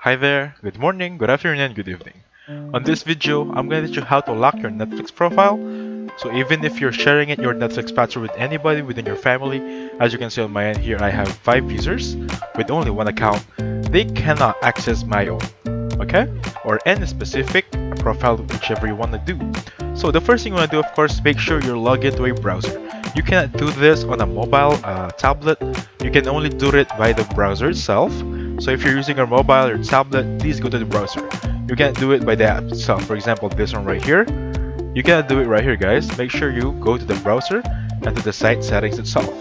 Hi there, good morning, good afternoon, and good evening. On this video, I'm going to teach you how to lock your Netflix profile. So even if you're sharing your Netflix password with anybody within your family, as you can see on my end here, I have 5 users with only one account. They cannot access my own, okay? Or any specific profile, whichever you want to do. So the first thing you want to do, of course, make sure you're logged into a browser. You cannot do this on a mobile tablet. You can only do it by the browser itself. So if you're using a mobile or tablet, please go to the browser. You can't do it by the app itself. For example, this one right here. You cannot do it right here, guys. Make sure you go to the browser and to the site settings itself.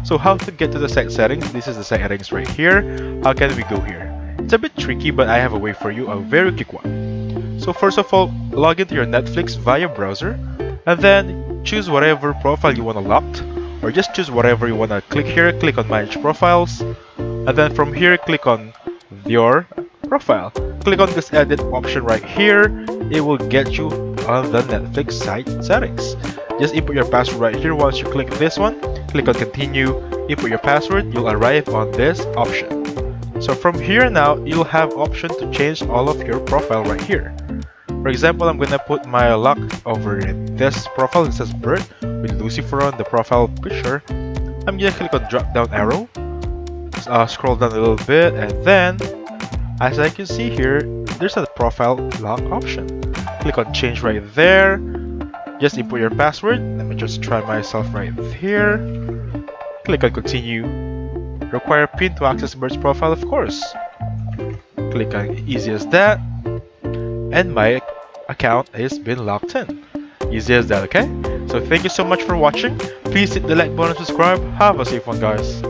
So how to get to the site settings? This is the site settings right here. How can we go here? It's a bit tricky, but I have a way for you, a very quick one. So first of all, log into your Netflix via browser, and then choose whatever profile you want to lock, or just choose whatever you want to click here. Click on Manage Profiles, and then from here, click on your profile. Click on this edit option right here. It will get you on the Netflix site settings. Just input your password right here. Once you click this one, click on continue, input your password, you'll arrive on this option. So from here now, you'll have option to change all of your profile right here. For example, I'm gonna put my lock over this profile. It says Bert with Lucifer on the profile picture. I'm gonna click on drop down arrow, scroll down a little bit, and then as I can see here, there's a profile lock option. Click on change right there. Just input your password. Let me just try myself right here. Click on continue. Require PIN to access Bert's profile, of course. Click on easy as that. And my account has been locked in. Easy as that, okay? So thank you so much for watching. Please hit the like button and subscribe. Have a safe one, guys.